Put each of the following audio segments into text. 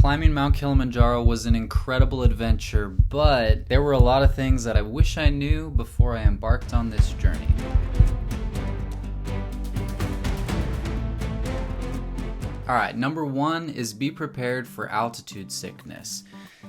Climbing Mount Kilimanjaro was an incredible adventure, but there were a lot of things that I wish I knew before I embarked on this journey. Alright, number one is be prepared for altitude sickness.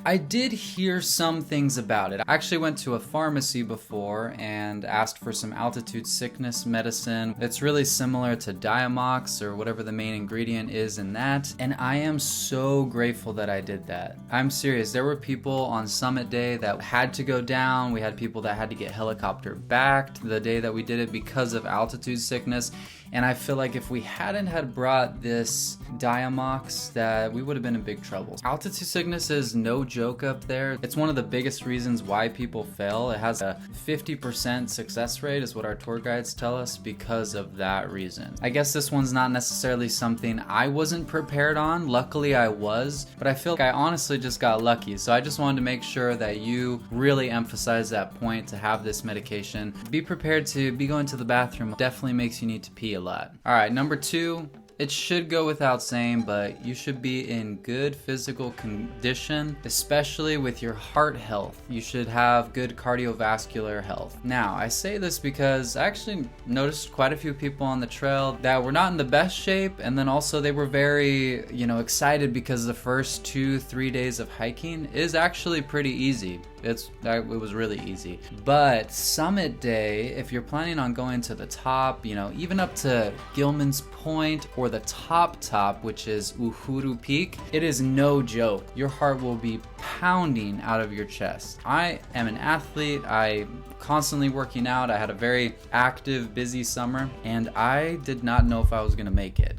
I did hear some things about it. I actually went to a pharmacy before and asked for some altitude sickness medicine. It's really similar to Diamox or whatever the main ingredient is in that, and I am so grateful that I did that. I'm serious, there were people on summit day that had to go down. We had people that had to get helicopter back the day that we did it because of altitude sickness. And I feel like if we hadn't had brought this Diamox, that we would have been in big trouble. Altitude sickness is no joke up there. It's one of the biggest reasons why people fail. It has a 50% success rate is what our tour guides tell us because of that reason. I guess this one's not necessarily something I wasn't prepared on. Luckily I was, but I feel like I honestly just got lucky. So I just wanted to make sure that you really emphasize that point to have this medication. Be prepared to be going to the bathroom. Definitely makes you need to pee a lot. All right, number two, it should go without saying, but you should be in good physical condition, especially with your heart health. You should have good cardiovascular health. Now, I say this because I actually noticed quite a few people on the trail that were not in the best shape, and then also they were very, excited because the first 2-3 days of hiking is actually pretty easy. It was really easy. But summit day, if you're planning on going to the top, even up to Gilman's Point or the top, which is Uhuru Peak, it is no joke. Your heart will be pounding out of your chest. I am an athlete. I constantly working out. I had a very active, busy summer, and I did not know if I was gonna make it.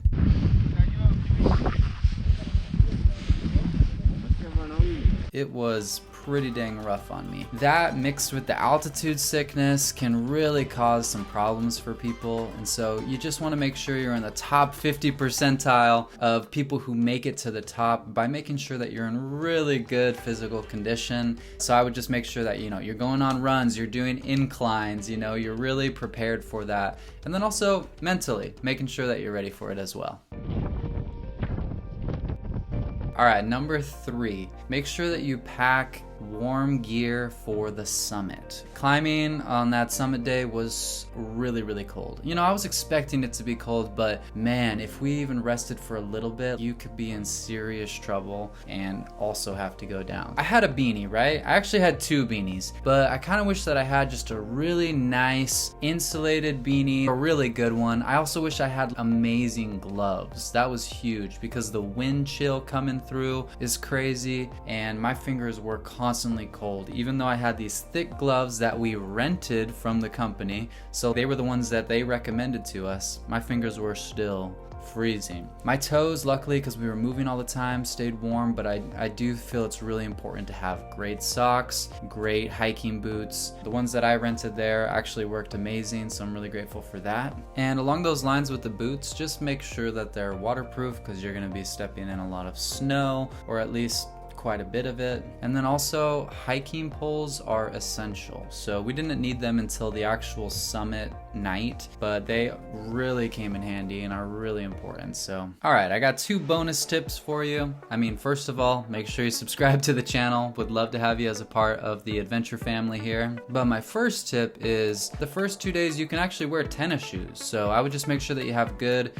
It was pretty dang rough on me. That mixed with the altitude sickness can really cause some problems for people, and so you just want to make sure you're in the top 50 percentile of people who make it to the top by making sure that you're in really good physical condition. So I would just make sure that you're going on runs, you're doing inclines, you're really prepared for that, and then also mentally making sure that you're ready for it as well. All right, number three, make sure that you pack warm gear for the summit. Climbing on that summit day was really, really cold. I was expecting it to be cold, but man, if we even rested for a little bit, you could be in serious trouble and also have to go down. I had a beanie, right? I actually had 2 beanies, but I kind of wish that I had just a really nice insulated beanie, a really good one. I also wish I had amazing gloves. That was huge because the wind chill coming through is crazy, and my fingers were constantly cold, even though I had these thick gloves that we rented from the company, so they were the ones that they recommended to us. My fingers were still freezing. My toes, luckily, because we were moving all the time, stayed warm, but I do feel it's really important to have great socks, great hiking boots. The ones that I rented there actually worked amazing, so I'm really grateful for that. And along those lines with the boots, just make sure that they're waterproof because you're going to be stepping in a lot of snow, or at least quite a bit of it. And then also hiking poles are essential. So we didn't need them until the actual summit night, but they really came in handy and are really important. So, all right, I got 2 bonus tips for you. First of all, make sure you subscribe to the channel. Would love to have you as a part of the adventure family here. But my first tip is the first 2 days you can actually wear tennis shoes. So I would just make sure that you have good,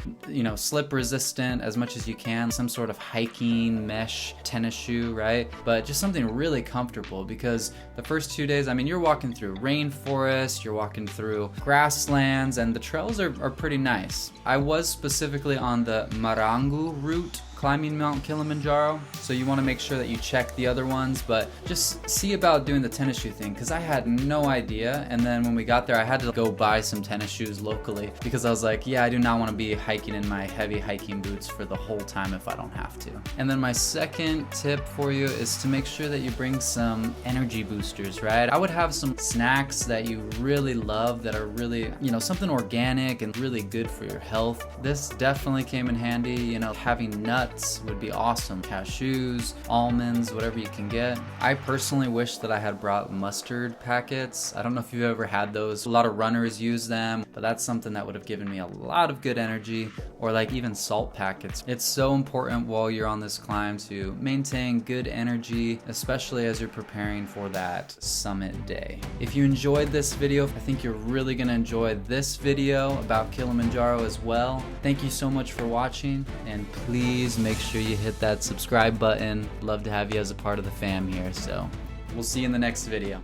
slip resistant as much as you can, some sort of hiking mesh tennis shoe, right? But just something really comfortable, because the first 2 days, you're walking through rainforest, you're walking through grasslands, and the trails are pretty nice. I was specifically on the Marangu route climbing Mount Kilimanjaro, so you want to make sure that you check the other ones, but just see about doing the tennis shoe thing, because I had no idea, and then when we got there I had to go buy some tennis shoes locally because I was like, yeah, I do not want to be hiking in my heavy hiking boots for the whole time if I don't have to. And then my second tip for you is to make sure that you bring some energy boosters, right? I would have some snacks that you really love that are really, something organic and really good for your health. This definitely came in handy, having nuts would be awesome. Cashews, cashews, almonds, whatever you can get. I personally wish that I had brought mustard packets. I don't know if you've ever had those. A lot of runners use them, but that's something that would have given me a lot of good energy, or like even salt packets. It's so important while you're on this climb to maintain good energy, especially as you're preparing for that summit day. If you enjoyed this video, I think you're really gonna enjoy this video about Kilimanjaro as well. Thank you so much for watching, and please make sure you hit that subscribe button. Love to have you as a part of the fam here, so we'll see you in the next video.